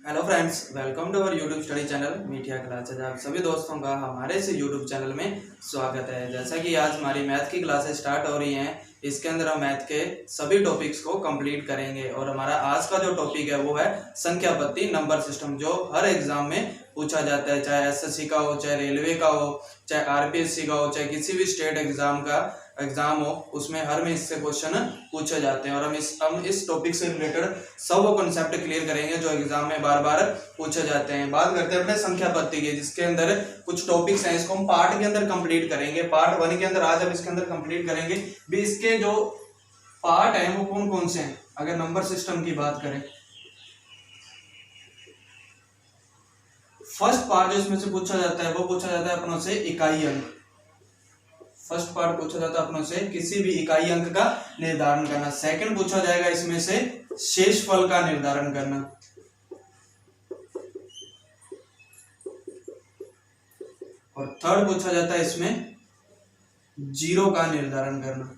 Hello friends, welcome to our YouTube study channel Meethiya classes. आप सभी दोस्तों का हमारे इस यूट्यूब चैनल में स्वागत है। जैसा कि आज हमारी मैथ की क्लासेस स्टार्ट हो रही हैं, इसके अंदर हम मैथ के सभी टॉपिक्स को कंप्लीट करेंगे। और हमारा आज का जो टॉपिक है वो है संख्या पद्धति नंबर सिस्टम, जो हर एग्जाम में पूछा जाता है, चाहे एसएससी का हो, चाहे रेलवे का हो, चाहे आरपीएससी का हो, चाहे किसी भी स्टेट एग्जाम हो, उसमें हर में इससे क्वेश्चन पूछे जाते हैं। और हम इस टॉपिक से रिलेटेड सब वो कॉन्सेप्ट क्लियर करेंगे जो एग्जाम में बार बार पूछे जाते हैं। बात करते हैं अपने संख्या पद्धति की, जिसके अंदर कुछ टॉपिक्स हैं, इसको हम पार्ट के अंदर कंप्लीट करेंगे। पार्ट 1 के अंदर आज हम इसके अंदर कंप्लीट करेंगे भी। इसके जो पार्ट हैं वो कौन कौन से हैं। अगर नंबर सिस्टम की बात करें, फर्स्ट पार्ट जो इसमें से पूछा जाता है वो पूछा जाता है अपनों से इकाई अंक। फर्स्ट पार्ट पूछा जाता है अपनों से किसी भी इकाई अंक का निर्धारण करना। सेकंड पूछा जाएगा इसमें से शेषफल का निर्धारण करना। और थर्ड पूछा जाता है इसमें जीरो का निर्धारण करना।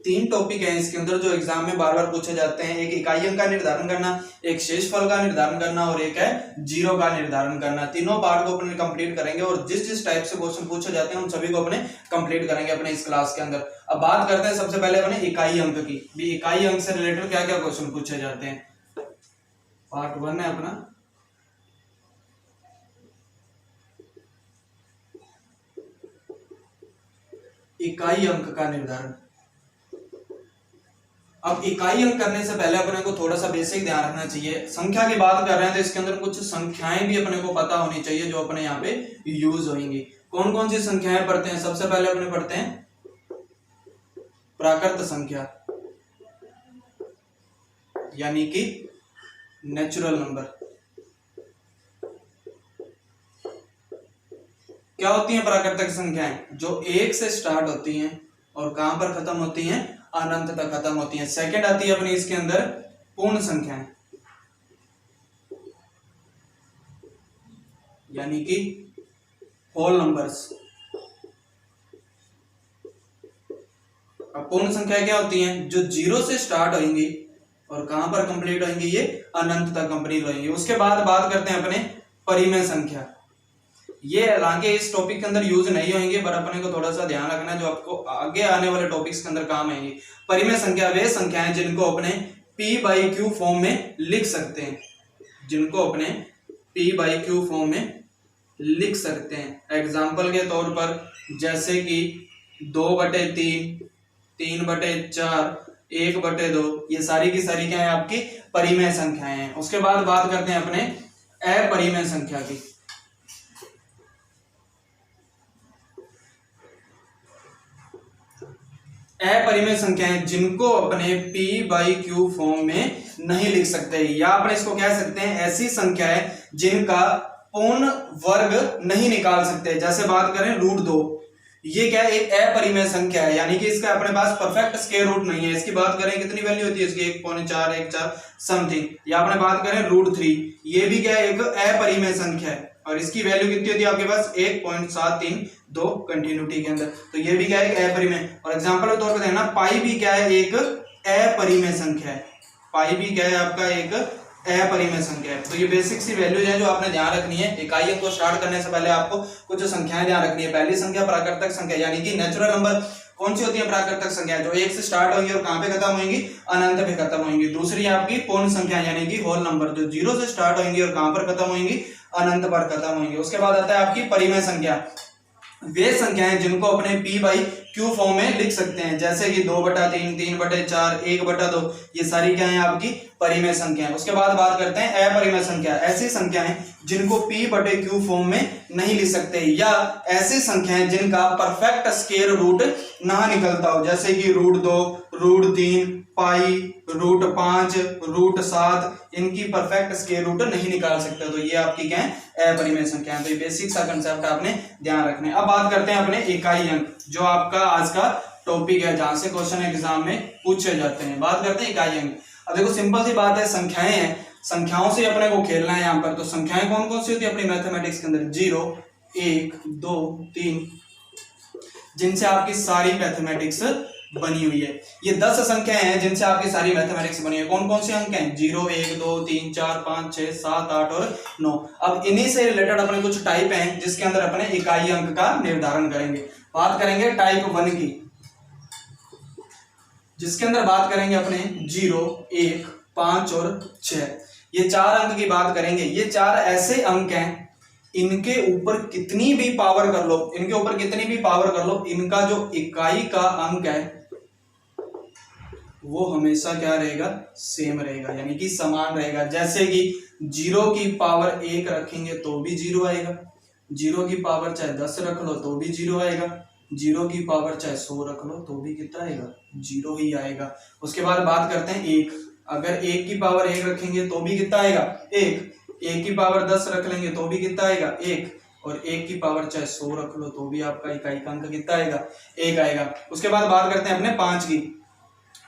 तीन टॉपिक हैं इसके अंदर जो एग्जाम में बार बार पूछे जाते हैं। एक इकाई अंक का निर्धारण करना, एक शेषफल का निर्धारण करना और एक है जीरो का निर्धारण करना। तीनों पार्ट को अपने कंप्लीट करेंगे और जिस जिस टाइप से क्वेश्चन पूछे जाते हैं उन सभी को अपने कंप्लीट करेंगे अपने इस क्लास के अंदर। अब बात करते हैं सबसे पहले अपने इकाई अंक की भी। इकाई अंक से रिलेटेड क्या क्या क्वेश्चन पूछे जाते हैं। पार्ट 1 है अपना इकाई अंक का निर्धारण। अब इकाई अंक करने से पहले अपने को थोड़ा सा बेसिक ध्यान रखना चाहिए। संख्या की बात कर रहे हैं तो इसके अंदर कुछ संख्याएं भी अपने को पता होनी चाहिए जो अपने यहाँ पे यूज होंगी। कौन कौन सी संख्याएं पढ़ते हैं। सबसे पहले अपने पढ़ते हैं प्राकृत संख्या, यानी कि नेचुरल नंबर। क्या होती हैं प्राकृतिक संख्याएं? जो 1 से स्टार्ट होती हैं और कहां पर खत्म होती हैं? अनंत तक खत्म होती है। सेकंड आती है अपनी इसके अंदर पूर्ण संख्याएं, यानी कि होल नंबर्स। अब पूर्ण संख्या क्या होती हैं? जो 0 से स्टार्ट होंगी और कहां पर कंप्लीट होंगी? ये अनंत तक कंप्लीट होंगी। उसके बाद बात करते हैं अपने परिमेय संख्या। ये हालांकि इस टॉपिक के अंदर यूज नहीं होंगे, पर अपने को थोड़ा सा ध्यान रखना है जो आपको आगे आने वाले टॉपिक्स के अंदर काम आएंगे। परिमेय संख्या वे संख्याएं जिनको अपने p/q फॉर्म में लिख सकते हैं, जिनको अपने p/q फॉर्म में लिख सकते हैं। एग्जाम्पल के तौर पर जैसे कि 2/3, 3/4, 1/2, ये सारी की सारी क्या है? आपकी परिमेय संख्याएं हैं। उसके बाद बात करते हैं अपने अपरिमेय संख्या की। अपरिमेय संख्याएं जिनको अपने p/q फॉर्म में नहीं लिख सकते, या अपने इसको कह सकते हैं ऐसी संख्याएं जिनका पूर्ण वर्ग नहीं निकाल सकते। जैसे बात करें √2, ये क्या है? एक अपरिमेय संख्या है, यानी कि इसका अपने पास परफेक्ट स्क्वायर रूट नहीं है। इसकी बात करें कितनी वैल्यू होती है इसकी? 1.4, 1.4 समथिंग। या अपने बात करें √3, ये भी क्या है? एक अपरिमेय संख्या है और इसकी वैल्यू कितनी होती है आपके पास? 1.732 कंटिन्यूटी के अंदर। तो ये भी क्या है? अपरिमेय। और एग्जांपल के तौर पर देखना, पाई भी क्या है? एक अपरिमेय संख्या है। पाई भी क्या है? आपका एक अपरिमेय संख्या है। तो ये बेसिक सी वैल्यूज है जो आपने ध्यान रखनी है। इकाई अंक को स्टार्ट करने से पहले आपको कुछ संख्याएं ध्यान रखनी है। पहली संख्या प्राकृतिक संख्या, यानी कि नेचुरल नंबर। कौन सी होती है प्राकृतिक संख्या? जो 1 से स्टार्ट होंगी और कहां पे खत्म होंगी? अनंत पे खत्म होंगी। दूसरी आपकी पूर्ण संख्या, यानी कि होल नंबर, जो 0 से स्टार्ट होंगी और कहां पर खत्म होंगी? अनंत पर खत्म होंगी। उसके बाद आता है आपकी परिमेय संख्या, वे संख्याएं जिनको अपने p/q फॉर्म में लिख सकते हैं। जैसे कि 2/3, 3/4, 1/2, ये सारी क्या है? आपकी परिमेय संख्याएं। उसके बाद बात करते हैं अपरिमेय संख्या, ऐसी संख्याएं जिनको p/q फॉर्म में नहीं लिख सकते, या ऐसी संख्याएं जिनका परफेक्ट स्क्वायर रूट ना निकलता हो। जैसे कि √2, √3, पाई, √5, √7, इनकी परफेक्ट स्क्वायर रूट नहीं निकाल सकते। तो ये आपकी क्या है? अपरिमेय संख्या है। तो ये बेसिक सा कंसेप्ट आपने ध्यान रखना है। अब बात करते हैं अपने इकाई अंक, जो आपका आज का टॉपिक है, जहां से क्वेश्चन एग्जाम में पूछे जाते हैं। बात करते हैं इकाई अंक। अब देखो सिंपल सी बात है, संख्याएं हैं, संख्याओं से अपने को खेलना है यहाँ पर। तो संख्याएं कौन कौन सी होती है अपनी मैथमेटिक्स के अंदर? 0, 1, 2, 3, जिनसे आपकी सारी मैथमेटिक्स बनी हुई है। ये 10 संख्याएं हैं जिनसे आपकी सारी मैथमेटिक्स बनी है। कौन कौन से अंक हैं? 0, 1, 2, 3, 4, 5, 6, 7, 8 और 9। अब इन्हीं से रिलेटेड अपने कुछ टाइप हैं जिसके अंदर अपने इकाई अंक का निर्धारण करेंगे। बात करेंगे टाइप 1 की, जिसके अंदर बात करेंगे अपने 0, 1, 5 और 6। ये 4 अंक की बात करेंगे। ये 4 ऐसे अंक हैं, इनके ऊपर कितनी भी पावर कर लो, इनके ऊपर कितनी भी पावर कर लो, इनका जो इकाई का अंक है वो हमेशा क्या रहेगा? सेम रहेगा, यानी कि समान रहेगा। जैसे कि 0 की पावर 1 रखेंगे तो भी 0 आएगा, 0 की पावर चाहे 10 रख लो तो भी 0 आएगा, 0 की पावर चाहे 100 रख लो तो भी कितना आएगा? 0 ही आएगा। उसके बाद बात करते हैं 1। अगर 1 की पावर 1 रखेंगे तो भी कितना आएगा? 1। 1 की पावर 10 रख लेंगे तो भी कितना आएगा? 1। और 1 की पावर चाहे 100 रख लो तो भी आपका इकाई का अंक कितना आएगा? 1 आएगा। उसके बाद बात करते हैं अपने 5 की।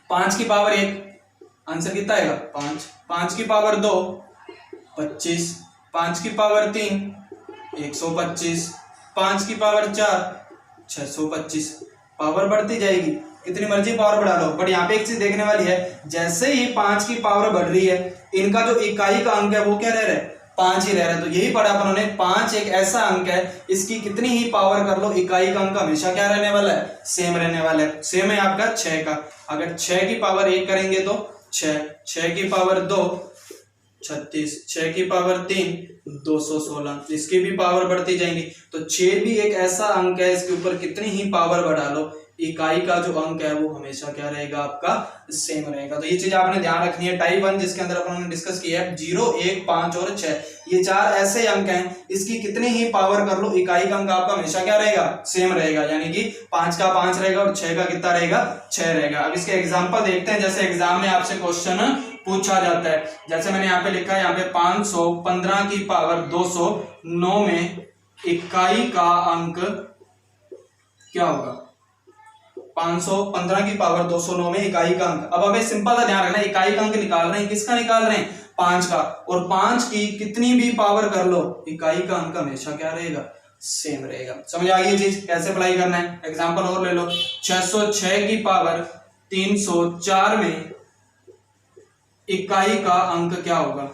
5 की पावर 1, आंसर कितना आएगा? 5। 5 की पावर 2, 25। 5 की पावर 3, 125। 5 की पावर 4, 625। पावर बढ़ती जाएगी, कितनी मर्जी पावर बढ़ा लो। बट यहाँ पे एक चीज देखने वाली है, जैसे ही 5 की पावर बढ़ रही है, इनका जो इकाई का अंक है वो क्या रह रहा है? 5 ही रह रहा है। तो यही पढ़ा अपन ने, 5 एक ऐसा अंक है, इसकी कितनी ही पावर कर लो, इकाई का अंक हमेशा क्या रहने वाला है? सेम रहने वाला है। सेम है आपका 6 का। अगर 6 की पावर 1 करेंगे तो 6, 6 की पावर 2, 36, 6 की पावर 3, 216। इसकी भी पावर बढ़ती जाएंगी। तो 6 भी एक ऐसा अंक है, इसके ऊपर कितनी ही पावर बढ़ा लो, इकाई का जो अंक है वो हमेशा क्या रहेगा? आपका सेम रहेगा। तो ये चीज आपने ध्यान रखनी है। टाइप 1 जिसके अंदर अपन ने डिस्कस किया है 0, 1, 5 और 6, ये 4 ऐसे अंक हैं, इसकी कितनी ही पावर कर लो, इकाई का अंक आपका हमेशा क्या रहेगा? सेम रहेगा। यानी कि 5 का 5 रहेगा और 6 का कितना रहेगा? 6 रहेगा। अब इसके एग्जाम्पल देखते हैं। जैसे एग्जाम में आपसे क्वेश्चन पूछा जाता है, जैसे मैंने यहाँ पे लिखा है, यहाँ पे 515 की पावर 209 में इकाई का अंक क्या होगा? 515 की पावर 209 में इकाई का अंक। अब हमें सिंपल सा ध्यान रखना है, इकाई का अंक निकाल रहे हैं, किसका निकाल रहे हैं? 5 का। और 5 की कितनी भी पावर कर लो, इकाई का अंक हमेशा क्या रहेगा? सेम रहेगा। समझ आ गई ये चीज? कैसे अप्लाई करना है? एग्जांपल और ले लो। 606 की पावर 304 में इकाई का अंक क्या होगा?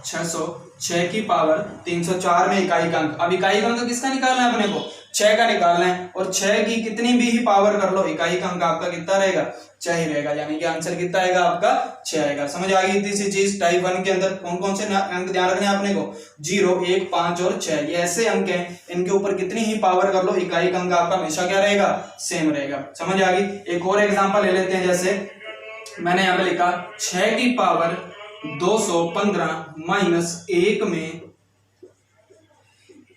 606 की पावर 304 में इकाई का अंक। अब इकाई का अंक किसका निकालना है अपने को? 6 का निकालना है। और 6 की कितनी भी ही पावर कर लो, इकाई का अंक आपका कितना रहेगा? 6 ही रहेगा। यानी कि आंसर कितना आएगा आपका? 6 आएगा। समझ आ गई? तीसरी चीज, टाइप 1 के अंदर कौन कौन से अंक ध्यान रखने हैं अपने को? 0, 1, 5 और 6, ये ऐसे अंक हैं, इनके ऊपर कितनी ही पावर कर लो, इकाई का अंक आपका हमेशा क्या रहेगा? सेम रहेगा। समझ आ गई? एक और एग्जाम्पल ले लेते हैं। जैसे मैंने यहाँ पे लिखा 6 की पावर 215 माइनस 1 में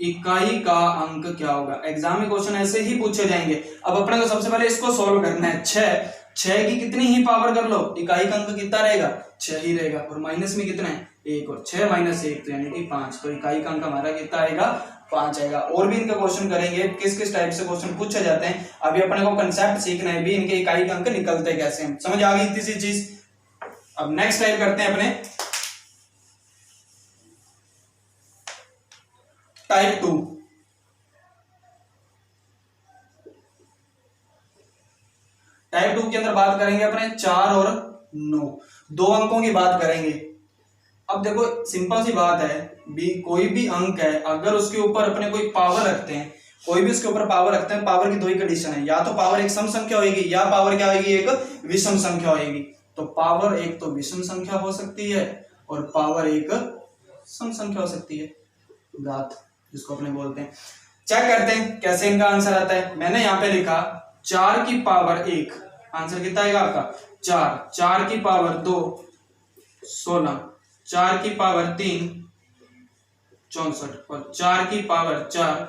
इकाई का अंक क्या होगा? एग्जाम में क्वेश्चन ऐसे ही पूछे जाएंगे। अब अपने को सबसे पहले इसको सॉल्व करना है। 6 की कितनी ही पावर कर लो, इकाई का अंक कितना रहेगा? 6 ही रहेगा। और माइनस में कितना है? 1, और 6 माइनस 1 तो यानी कि 5। तो इकाई का अंक हमारा कितना आएगा? 5 आएगा। और भी इनके क्वेश्चन करेंगे, किस किस टाइप से क्वेश्चन पूछे जाते हैं। अभी अपने को कंसेप्ट सीखना है भी, इनके इकाई का अंक निकलते कैसे हैं। समझ आ गई तीसरी चीज? अब नेक्स्ट टाइप करते हैं अपने टाइप 2। टाइप 2 के अंदर बात करेंगे अपने 4 और 9, 2 अंकों की बात करेंगे। अब देखो सिंपल सी बात है, कोई भी अंक है, अगर उसके ऊपर अपने कोई पावर रखते हैं, कोई भी उसके ऊपर पावर रखते हैं, पावर की दो ही कंडीशन है, या तो पावर एक सम संख्या होगी या पावर क्या होगी? एक विषम संख्या होगी। तो पावर एक तो विषम संख्या हो सकती है और पावर एक सम संख्या हो सकती है, घात जिसको अपने बोलते हैं। चेक करते हैं कैसे इनका आंसर आता है। मैंने यहाँ पे लिखा 4 की पावर 1, आंसर कितना आएगा आपका? 4। 4 की पावर 2, 16। 4 की पावर 3, 64। और 4 की पावर 4,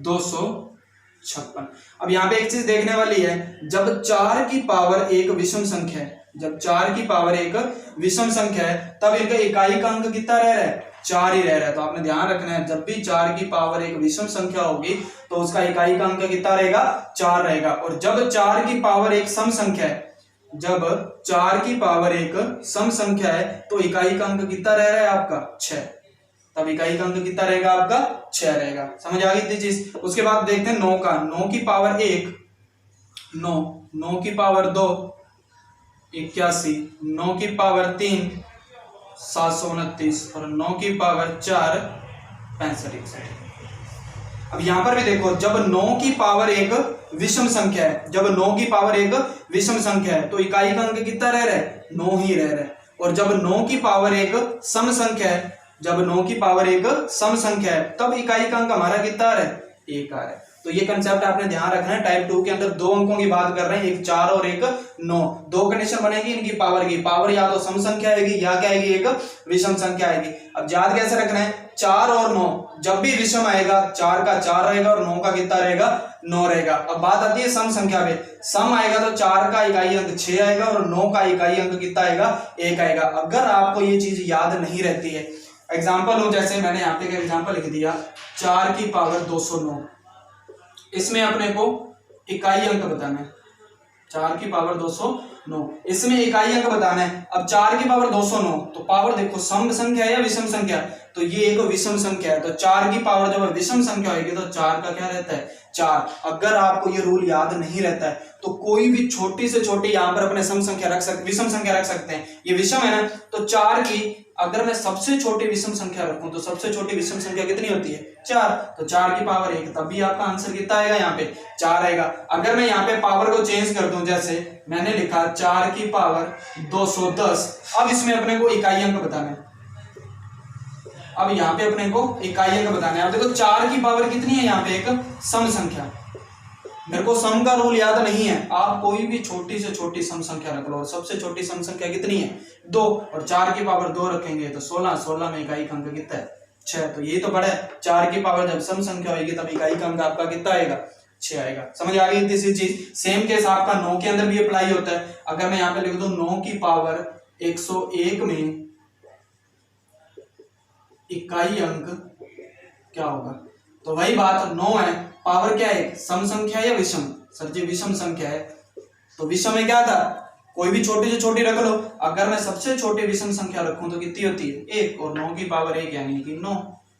256। अब यहाँ पे एक चीज देखने वाली है, जब 4 की पावर एक विषम संख्या है, जब 4 की पावर एक विषम संख्या है, तब इनका इकाई का अंक कितना रह रहा है? 4 ही रह रहा है। तो आपने ध्यान रखना है, जब भी 4 की पावर एक विषम संख्या होगी तो उसका इकाई का अंक कितना रहेगा? 4 रहेगा। और जब 4 की पावर एक सम संख्या है, जब 4 की पावर एक सम संख्या है तो इकाई का अंक कितना रह रहा है आपका? 6। तब इकाई का अंक कितना रहेगा आपका? 6 रहेगा। समझ आ गई थी चीज? उसके बाद देखते हैं 9 का। 9 की पावर 1 9, 9 की पावर 2 81, 9 की पावर 3 729 और 9 की पावर 4 65 अब यहां पर भी देखो, जब 9 की पावर एक विषम संख्या है, जब 9 की पावर एक विषम संख्या है तो इकाई का अंक कितना रह रहा है? 9 ही रह रहा है। और जब 9 की पावर एक सम संख्या है, जब 9 की पावर एक सम संख्या है तब इकाई का अंक हमारा कितना आ रहा है? 1 आ रहा है। तो ये कंसेप्ट आपने ध्यान रखना है। टाइप 2 के अंदर दो अंकों की बात कर रहे हैं, एक 4 और एक 9। दो कंडीशन बनेगी इनकी पावर की, पावर या तो सम संख्या आएगी या क्या आएगी? एक विषम संख्या आएगी। अब याद कैसे रखना है? 4 और 9 जब भी विषम आएगा 4 का 4 रहेगा और 9 का कितना रहेगा? 9 रहेगा। अब बात आती है सम संख्या पे, सम आएगा तो 4 का इकाई अंक 6 आएगा और 9 का इकाई अंक कितना आएगा? 1 आएगा। अगर आपको ये चीज याद नहीं रहती है, एग्जाम्पल हो जैसे मैंने यहाँ पे एग्जाम्पल लिख दिया 4 की पावर 209, इसमें अपने को इकाई अंक बताना है। 4 की पावर 209 इसमें इकाई अंक बताना है। अब 4 की पावर 209 तो पावर देखो सम संख्या है या विषम संख्या? तो ये एक विषम संख्या है, तो 4 की पावर जब विषम संख्या होगी तो 4 का क्या रहता है? 4। अगर आपको ये रूल याद नहीं रहता है तो कोई भी छोटी से छोटी यहाँ पर अपने सम संख्या रख सकते, विषम संख्या रख सकते हैं। ये विषम है ना, तो 4 की अगर मैं सबसे छोटी विषम संख्या रखूं तो सबसे छोटी विषम संख्या कितनी होती है? 4। तो 4 की पावर 1, तब भी आपका आंसर कितना आएगा? यहाँ पे 4 आएगा। अगर मैं यहाँ पे पावर को चेंज कर दूं, जैसे मैंने लिखा 4 की पावर 210, अब इसमें अपने को इकाई अंक बताना है। अब यहाँ पे अपने को इकाई अंक बताना है। अब देखो 4 की पावर कितनी है? यहाँ पे एक सम संख्या, मेरे को सम का रूल याद नहीं है, आप कोई भी छोटी से छोटी सम संख्या रख लो। और सबसे छोटी सम संख्या कितनी है? 2, और 4 की पावर 2 रखेंगे तो 16, 16 में इकाई का अंक कितना है? 6। तो ये तो बड़ा है, 4 की पावर जब सम संख्या होगी तब इकाई का अंक आपका कितना आएगा? 6 आएगा। समझ आ गई तीसरी चीज? सेम केस आपका 9 के अंदर भी अप्लाई होता है। अगर मैं यहाँ पे लिख दूं 9 की पावर 101 में इकाई अंक क्या होगा? तो वही बात, 9 है, पावर क्या है? सम संख्या या विषम? सर जी विषम संख्या है, तो विषम में क्या था? कोई भी छोटी से छोटी रख लो। अगर मैं सबसे छोटी विषम संख्या रखूं तो कितनी होती है? 1, और 9 की पावर 1 यानी कि 9,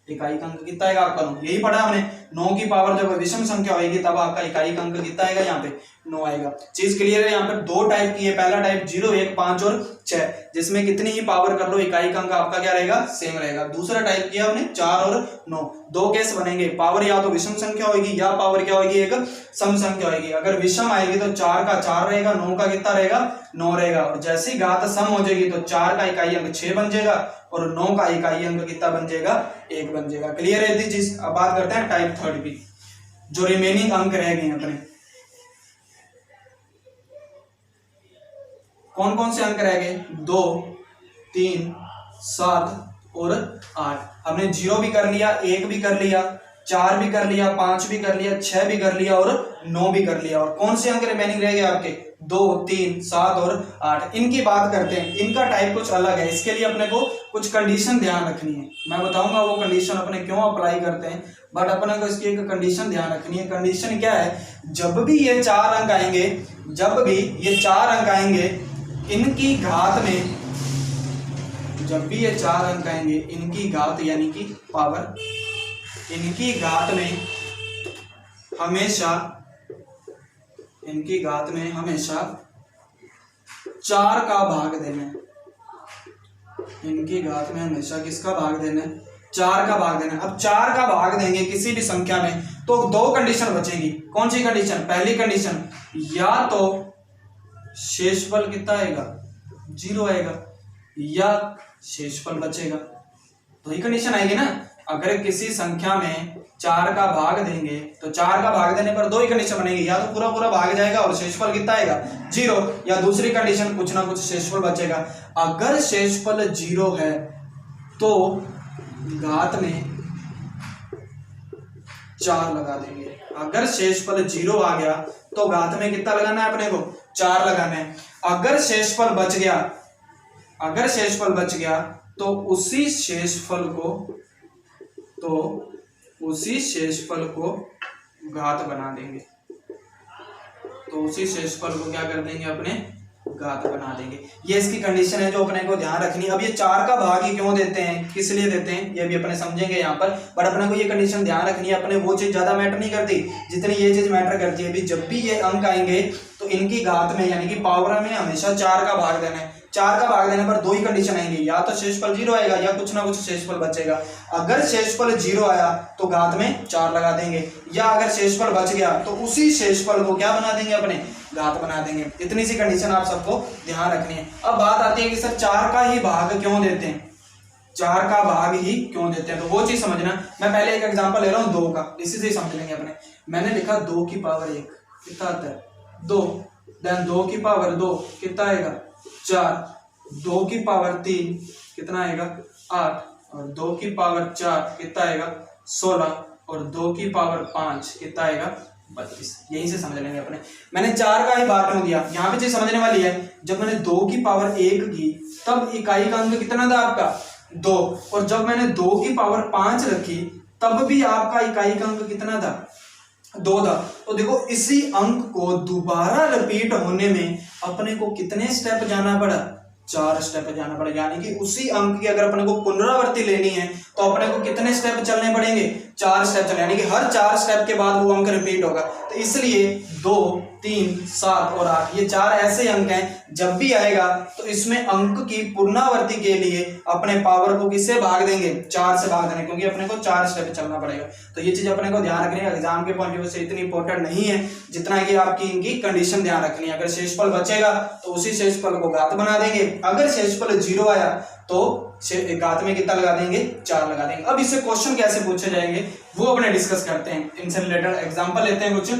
इकाई का अंक कितना आएगा आपका? 9। यही पढ़ा हमने, 9 की पावर जब विषम संख्या होगी तब आपका इकाई का अंक कितना आएगा? यहाँ पे 9 आएगा। चीज क्लियर है? यहाँ पर दो टाइप की है, पहला टाइप 0, 1, 5 और 6, जिसमें कितनी ही पावर कर लो इकाई का अंक आपका क्या रहेगा? सेम रहेगा। दूसरा टाइप किया हमने 4 और 9। दो केस बनेंगे, पावर या तो विषम संख्या होगी या पावर क्या होगी? एक सम संख्या होगी। अगर विषम आएगी तो 4 का 4 रहेगा, 9 का कितना रहेगा? 9 रहेगा। और जैसे ही घात सम हो जाएगी तो 4 का इकाई अंक 6 बन जाएगा और 9 का इकाई अंक कितना बन जाएगा? 1 बन जाएगा। क्लियर है ये चीज? अब बात करते हैं टाइप 3 की, जो रिमेनिंग अंक रह गए अपने। कौन कौन से अंक रह गए? 2, 3, 7 और 8। हमने 0 भी कर लिया, 1 भी कर लिया, 4 भी कर लिया, 5 भी कर लिया, 6 भी कर लिया और 9 भी कर लिया। और कौन से अंक रिमेनिंग रह गए आपके? 2, 3, 7 और 8। इनकी बात करते हैं। इनका टाइप कुछ अलग है, इसके लिए अपने को कुछ कंडीशन ध्यान रखनी है। मैं बताऊंगा वो कंडीशन अपने क्यों अप्लाई करते हैं, बट अपने को इसकी एक कंडीशन ध्यान रखनी है। कंडीशन क्या है? जब भी ये 4 अंक आएंगे, जब भी ये 4 अंक आएंगे, इनकी घात में, जब भी ये 4 अंक आएंगे, इनकी घात यानी कि पावर, इनकी घात में हमेशा, इनकी घात में हमेशा 4 का भाग देना है। इनकी घात में हमेशा किसका भाग देना है? 4 का भाग देना है। अब 4 का भाग देंगे किसी भी संख्या में तो दो कंडीशन बचेगी। कौन सी कंडीशन? पहली कंडीशन, या तो शेषफल कितना आएगा? 0 आएगा, या शेषफल बचेगा। तो ये कंडीशन आएगी ना। अगर किसी संख्या में 4 का भाग देंगे तो 4 का भाग देने पर दो ही कंडीशन बनेगी, या तो पूरा पूरा भाग जाएगा और शेषफल कितना आएगा? 0, या दूसरी कंडीशन कुछ ना कुछ शेषफल बचेगा। अगर शेषफल 0 है तो घात में 4 लगा देंगे। अगर शेषफल 0 आ गया तो घात में कितना लगाना है अपने को? 4 लगाना है। अगर शेषफल बच गया, अगर शेषफल बच गया तो उसी शेषफल को घात बना देंगे। तो उसी शेषफल को क्या कर देंगे? अपने घात बना देंगे। ये इसकी कंडीशन है जो अपने को ध्यान रखनी है। अब ये 4 का भाग ही क्यों देते हैं, किस लिए देते हैं, ये भी अपने समझेंगे यहाँ पर। बट अपने को ये कंडीशन ध्यान रखनी है, अपने वो चीज ज्यादा मैटर नहीं करती जितनी ये चीज मैटर करती है। अभी जब भी ये अंक आएंगे तो इनकी घात में यानी कि पावर में हमेशा 4 का भाग देना है। 4 का भाग देने पर दो ही कंडीशन आएंगी, या तो शेषफल 0 आएगा या कुछ ना कुछ शेषफल बचेगा। अगर शेषफल 0 आया तो घात में 4 लगा देंगे, या अगर शेषफल बच गया तो उसी शेषफल को क्या बना देंगे, अपने घात बना देंगे। इतनी सी कंडीशन आप सबको ध्यान रखनी है। अब बात आती है कि सर 4 का ही भाग क्यों देते हैं, 4 का भाग ही क्यों देते हैं, तो वो चीज समझना। मैं पहले एक एग्जांपल ले रहा हूँ 2 का, इसी से ही समझ लेंगे अपने। मैंने लिखा 2 की पावर 1 कितना आता है 2, देन 2 की पावर 2 कितना आएगा 4, 2 की पावर 3 कितना आएगा 8, और 2 की पावर 4 कितना आएगा 16, और 2 की पावर 5 कितना आएगा 32। यहीं से समझ लेंगे अपने। मैंने 4 का ही भाग क्यों दिया, यहाँ पे चीज समझने वाली है। जब मैंने 2 की पावर 1 की तब इकाई का अंक कितना था आपका 2, और जब मैंने 2 की पावर 5 रखी तब भी आपका इकाई का अंक कितना था 2 था। तो देखो इसी अंक को दोबारा रिपीट होने में अपने को कितने स्टेप जाना पड़ा, 4 स्टेप जाना पड़ा। यानी कि उसी अंक की अगर अपने को पुनरावृत्ति लेनी है तो अपने को कितने स्टेप चलने पड़ेंगे, 4 स्टेप चलने, यानी कि हर 4 स्टेप के बाद वो अंक रिपीट होगा। तो इसलिए 2, 3, 7 और 8 ये 4 ऐसे अंक हैं, जब भी आएगा तो इसमें अंक की पुनरावृत्ति के लिए अपने पावर को किससे भाग देंगे, 4 से भाग देंगे, क्योंकि अपने को 4 स्टेप चलना पड़ेगा। तो ये चीज अपने को ध्यान रखनी है, एग्जाम के पॉइंट ऑफ व्यू से इतनी इंपॉर्टेंट नहीं है जितना कि आपकी इनकी कंडीशन ध्यान रखनी है। अगर शेषफल बचेगा तो उसी शेषफल को घात बना देंगे, अगर शेषफल 0 आया तो घात में कितना लगा देंगे 4 लगा देंगे। अब इससे क्वेश्चन कैसे पूछे जाएंगे वो अपने डिस्कस करते हैं। इनसे रिलेटेड एग्जांपल लेते हैं कुछ।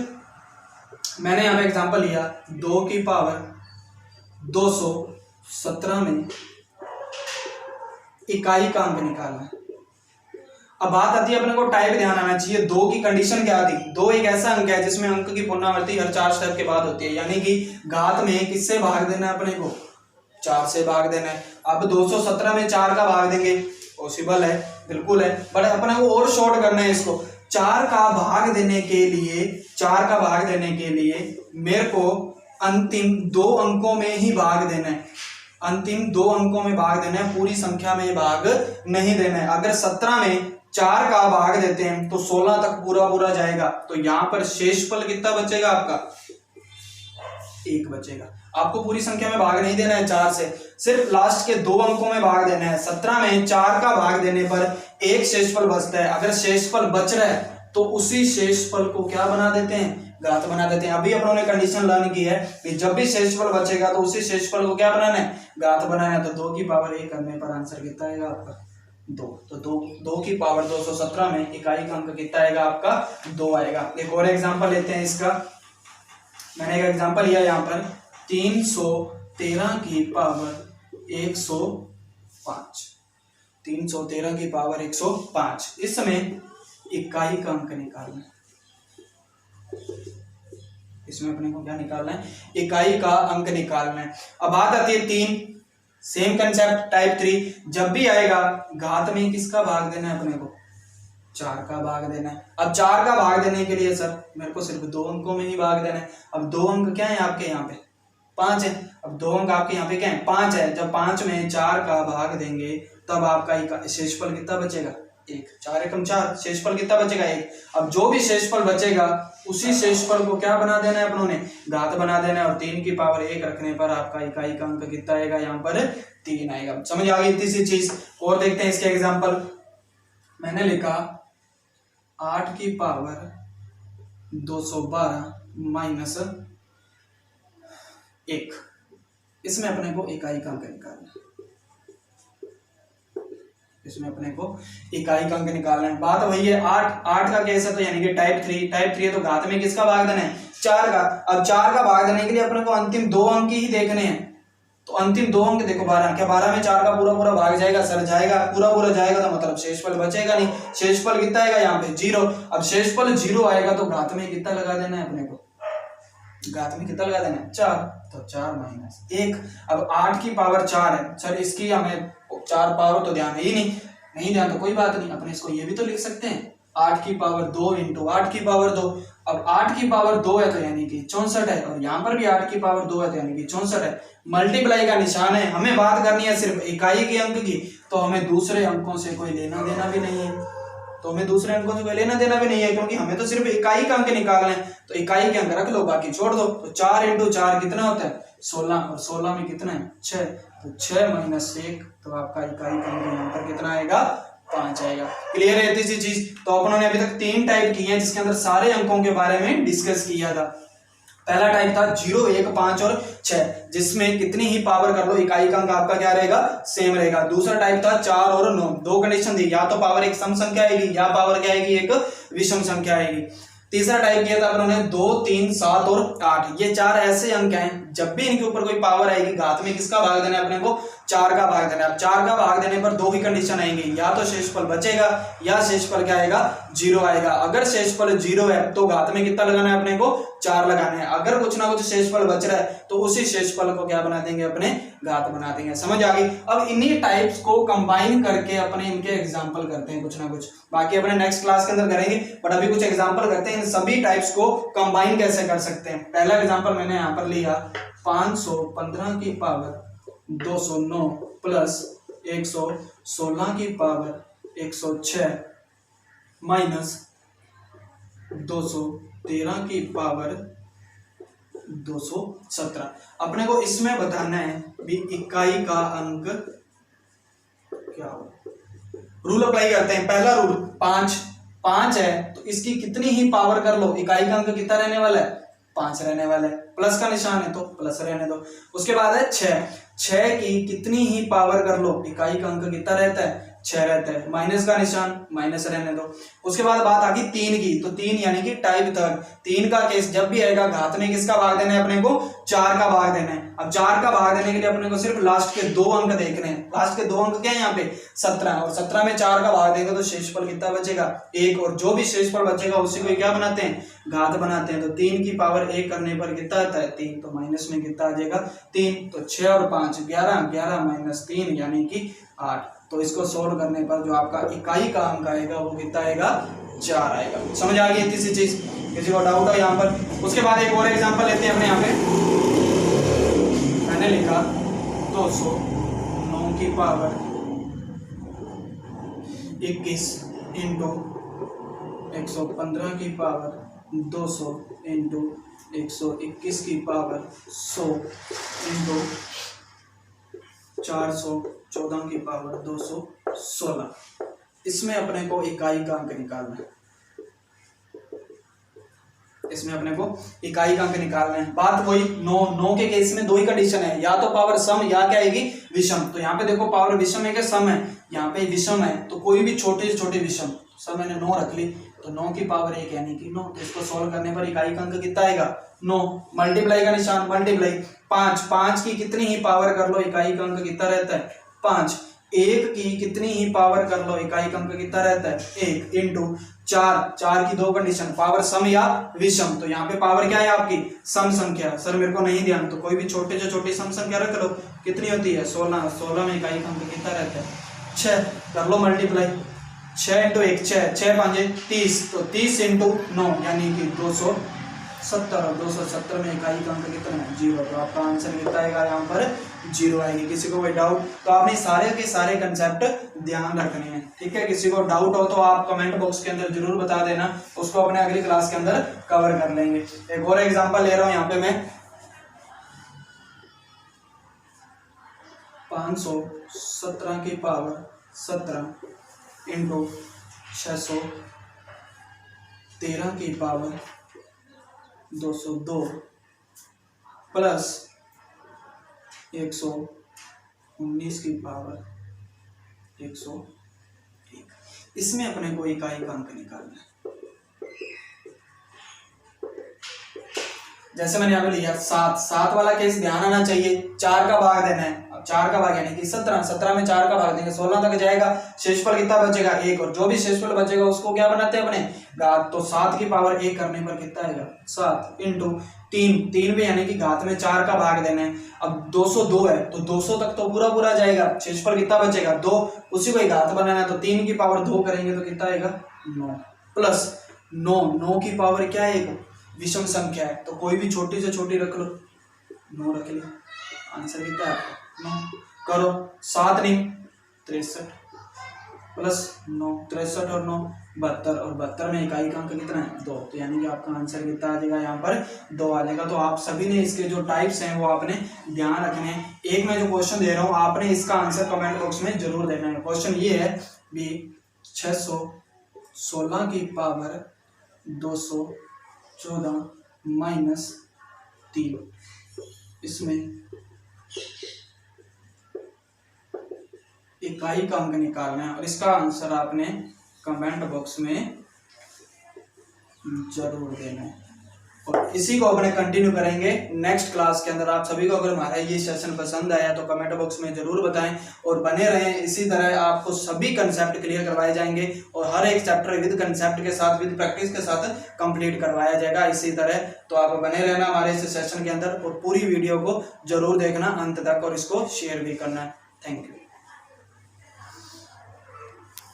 मैंने यहाँ पे एग्जांपल लिया 2 की पावर 217 में इकाई का अंक निकालना है। अब बात आती है अपने को टाइप ध्यान आना चाहिए। 2 की कंडीशन क्या थी, 2 एक ऐसा अंक है जिसमें अंक की पुनरावृत्ति हर 4 स्टेप के बाद होती है, यानी कि घात में किससे भाग देना है अपने को 4 से भाग देना है। अब 217 में 4 का भाग देंगे, पॉसिबल है, बिल्कुल है, बट अपने को और शॉर्ट करना है इसको। 4 का भाग देने के लिए, 4 का भाग देने के लिए मेरे को अंतिम 2 अंकों में ही भाग देना है, अंतिम 2 अंकों में भाग देना है, पूरी संख्या में भाग नहीं देना है। अगर 17 में 4 का भाग देते हैं तो 16 तक पूरा पूरा जाएगा, तो यहां पर शेषफल कितना बचेगा आपका 1 बचेगा। आपको पूरी संख्या में भाग नहीं देना है 4 से, सिर्फ लास्ट के 2 अंकों में भाग देना है। 17 में 4 का भाग देने पर 1 शेषफल बचता है। अगर शेषफल बच रहा है तो उसी शेषफल को क्या बना देते हैं, घात बना देते हैं। अभी अपनों ने कंडीशन लर्न की है कि जब भी शेषफल बचेगा तो उसी शेषफल को क्या बनाना है, घात बनाना है। तो 2 की पावर 1 करने पर आंसर कितना आएगा आपका 2। तो 2 की पावर 217 में इकाई का अंक कितना आएगा आपका 2 आएगा। एक और एग्जांपल लेते हैं इसका। मैंने एक एग्जांपल लिया यहाँ पर 313 की पावर 105, 313 की पावर 105। इस समय इकाई का अंक निकालना है, इसमें अपने को क्या निकालना है, इकाई का अंक निकालना है। अब बात आती है 3, सेम कंसेप्ट टाइप 3। जब भी आएगा घात में किसका भाग देना है अपने को, 4 का भाग देना है। अब 4 का भाग देने के लिए सर मेरे को सिर्फ 2 अंकों में ही भाग देना है। अब 2 अंक क्या है आपके यहाँ पे 5 है। अब 2 अंक आपके यहाँ पे क्या है 5 है। जब 5 में 4 का भाग देंगे तब आपका शेषफल कितना बचेगा 1, 4 एकम 4, शेषफल कितना बचेगा 1। अब जो भी शेषफल बचेगा उसी शेषफल को क्या बना देना है अपनों ने, घात बना देना है। और 3 की पावर 1 रखने पर आपका इकाई का अंक कितना आएगा, यहाँ पर 3 आएगा। समझ आ गई इतनी सी चीज। और देखते हैं इसके एग्जाम्पल। मैंने लिखा 8 की पावर 212 माइनस 1। इसमें अपने को इकाई का अंक निकालना है, इसमें अपने को इकाई का अंक निकालना है। बात वही है 8 का केस है, तो यानी कि टाइप 3 है, तो घात में किसका भाग देना है 4 का। अब 4 का भाग देने के लिए अपने को अंतिम 2 अंक ही देखने हैं। तो अंतिम 2 अंक देखो 12, क्या 12 में 4 का पूरा पूरा भाग जाएगा सर, जाएगा, पूरा पूरा जाएगा, तो मतलब शेषफल बचेगा नहीं। शेषफल कितना आएगा यहाँ पे 0। अब शेषफल 0 आएगा तो घात में कितना लगा देना है अपने को, घात में कितना लगा देना है 4, तो 4 माइनस 1। अब 8 की पावर 4 है सर, इसकी हमें 4 पावर तो ध्यान है ही नहीं ध्यान तो कोई बात नहीं, अपने इसको ये भी तो लिख सकते हैं 8 की पावर 2 इंटू 8 की पावर 2। अब 8 की पावर 2 है तो यानी कि 64 है, और यहाँ पर भी 8 की पावर 2 है तो यानी कि 64 है। मल्टीप्लाई का निशान है, हमें बात करनी है सिर्फ इकाई के अंक की, तो हमें दूसरे अंकों से कोई लेना देना भी नहीं है, तो हमें दूसरे अंकों से कोई लेना देना भी नहीं है, क्योंकि हमें तो सिर्फ इकाई का अंक निकालना है। तो इकाई के अंक रख लो, बाकी छोड़ दो। तो 4 इंटू 4 कितना होता है 16, और 16 में कितना है 6, तो 6 माइनस 1, तो आपका इकाई का अंक यहाँ पर कितना आएगा 5 आएगा। क्लियर है इतनी सी चीज। तो अपनों ने अभी तक 3 टाइप किए हैं जिसके अंदर सारे अंकों के बारे में डिस्कस किया था। पहला टाइप था 0, 1, 5 और 6, जिसमें कितनी ही पावर कर लो इकाई का अंक आपका क्या रहेगा सेम रहेगा। दूसरा टाइप था 4 और 9, दो कंडीशन दी, या तो पावर एक सम संख्या आएगी या पावर क्या आएगी एक विषम संख्या आएगी। तीसरा टाइप किया था अपनों ने 2, 3, 7 और 8, ये 4 ऐसे अंक हैं जब भी इनके ऊपर कोई पावर आएगी घात में किसका भाग देना है अपने को 4 का भाग देना है। अब 4 का भाग देने पर दो ही कंडीशन आएंगी, या तो शेषफल बचेगा या शेषफल क्या आएगा 0 आएगा। अगर शेषफल 0 है तो घात में कितना लगाना है अपने को 4 लगाना है। अगर कुछ ना कुछ शेषफल बच रहा है तो उसी शेषफल को क्या बना देंगे अपने घात बना देंगे। समझ आ गई। अब इन्हीं टाइप्स को कंबाइन करके अपने इनके एग्जांपल करते हैं कुछ ना कुछ, बाकी अपने नेक्स्ट क्लास के अंदर करेंगे, बट अभी कुछ एग्जांपल करते हैं इन सभी टाइप्स को कंबाइन कैसे कर सकते हैं। पहला एग्जांपल मैंने यहाँ पर लिया 515 की पावर 209 प्लस 116 की पावर 106 माइनस 213 की पावर 217। अपने को इसमें बताना है भी इकाई का अंक क्या हो। रूल अप्लाई करते हैं। पहला रूल 5 है तो इसकी कितनी ही पावर कर लो इकाई का अंक कितना रहने वाला है 5 रहने वाला है, प्लस का निशान है तो प्लस रहने दो। उसके बाद है 6 की कितनी ही पावर कर लो इकाई का अंक कितना रहता है 6 रहता है, माइनस का निशान माइनस रहने दो। उसके बाद बात आ गई 3 की, तो 3 यानी कि टाइप थर्ड। 3 का केस जब भी आएगा घात में किसका भाग देना है अपने को 4 का भाग देना है। अब 4 का भाग देने के लिए अपने को सिर्फ लास्ट के 2 अंक देखने हैं। लास्ट के 2 अंक क्या है यहाँ पे 17, और 17 में 4 का भाग देंगे तो शेषफल कितना बचेगा 1, और जो भी शेषफल बचेगा उसी को क्या बनाते हैं घात बनाते हैं। तो 3 की पावर 1 करने पर कितना आता है 3, तो माइनस में कितना आ जाएगा 3, तो 6 और 5 11, 11 माइनस 3 यानी कि 8। तो इसको सोल्व करने पर जो आपका इकाई का अंक आएगा वो कितना आएगा 4 आएगा। समझ आ गई इतनी सी चीज, किसी को डाउट है यहाँ पर। उसके बाद एक और एग्जांपल लेते हैं अपने यहाँ पे। मैंने लिखा 209 की पावर 21 इंटू 115 की पावर 200 इंटू 121 की पावर 100 इंटू 414 की पावर 216। इसमें अपने को इकाई का अंक निकालना है। इसमें अपने को इकाई का अंक निकालना है। बात वही 9 के केस में 2 ही कंडीशन है, या तो पावर सम या क्या आएगी विषम। तो यहाँ पे देखो पावर विषम है कि सम है, यहाँ पे विषम है, तो कोई भी छोटे से छोटे विषम। सब मैंने 9 रख ली, तो 9 की पावर 1 यानी कि 9, तो इसको सॉल्व करने पर इकाई का अंक कितना आएगा 9। मल्टीप्लाई का निशान मल्टीप्लाई 5 की कितनी ही पावर कर लो इकाई का अंक कितना रहता है 5। 1 की कितनी ही पावर कर लो इकाई का अंक कितना रहता है 1 इंटू 4 की 2 कंडीशन, पावर सम या विषम। तो यहाँ पे पावर क्या है आपकी सम संख्या। सर मेरे को नहीं ध्यान, तो कोई भी छोटे से छोटी सम संख्या रख लो। कितनी होती है 16 में इकाई का अंक कितना रहता है 6। कर लो मल्टीप्लाई 6 इंटू 1 6 5 30, तो 30 इंटू 9 यानी कि 270, और 270 में इकाई का अंक कितना है 0। तो आपका आंसर कितना आएगा यहाँ पर 0 आएगी। किसी को कोई डाउट, तो आपने सारे के सारे कंसेप्ट ध्यान रखने हैं, ठीक है। किसी को डाउट हो तो आप कमेंट बॉक्स के अंदर जरूर बता देना, उसको अपने अगली क्लास के अंदर कवर कर लेंगे। एक और एग्जांपल ले रहा हूं यहाँ पे मैं 517 की पावर 17 इंटू 613 की पावर 202 प्लस 119 की पावर 101। इसमें अपने को इकाई का अंक निकालना है। जैसे मैंने यहाँ पे लिया 7 वाला केस ध्यान आना चाहिए, 4 का भाग देना है। अब 4 का भाग यानी कि 17 में 4 का भाग देंगे 16 तक जाएगा, शेषफल कितना बचेगा 1, और जो भी शेषफल बचेगा उसको क्या बनाते हैं अपने घात। तो 7 की पावर 1 करने पर कितना आएगा 7 इंटू 3 में यानी कि घात में 4 का भाग देना है। अब 202 है तो 200 तक तो पूरा जाएगा, शेषफल कितना बचेगा 2, उसी को घात बनाना है। तो 3 की पावर 2 करेंगे तो कितना आएगा 9। प्लस 9, 9 की पावर क्या है, एक विषम संख्या है तो कोई भी छोटी से छोटी रख लो, 9 रख लिया, आंसर कितना है 9। करो 7 नहीं 63 प्लस 9, 63 और 9 72, और 72 में इकाई का अंक कितना है 2, तो यानी कि आपका आंसर कितना आ जाएगा यहाँ पर 2 आ जाएगा। तो आप सभी ने इसके जो टाइप्स हैं वो आपने ध्यान रखने हैं। एक मैं जो क्वेश्चन दे रहा हूँ आपने इसका आंसर कमेंट बॉक्स में जरूर देना है। क्वेश्चन ये है भी 616 की पावर 214 माइनस 3, इसमें इकाई का अंक निकालना है और इसका आंसर आपने कमेंट बॉक्स में जरूर देना है। और इसी को अपने कंटिन्यू करेंगे नेक्स्ट क्लास के अंदर। आप सभी को अगर हमारा ये सेशन पसंद आया तो कमेंट बॉक्स में जरूर बताएं और बने रहें। इसी तरह आपको सभी कंसेप्ट क्लियर करवाए जाएंगे और हर एक चैप्टर विद कंसेप्ट के साथ, विद प्रैक्टिस के साथ कंप्लीट करवाया जाएगा इसी तरह। तो आप बने रहना हमारे इस सेशन के अंदर और पूरी वीडियो को जरूर देखना अंत तक और इसको शेयर भी करना। Thank you.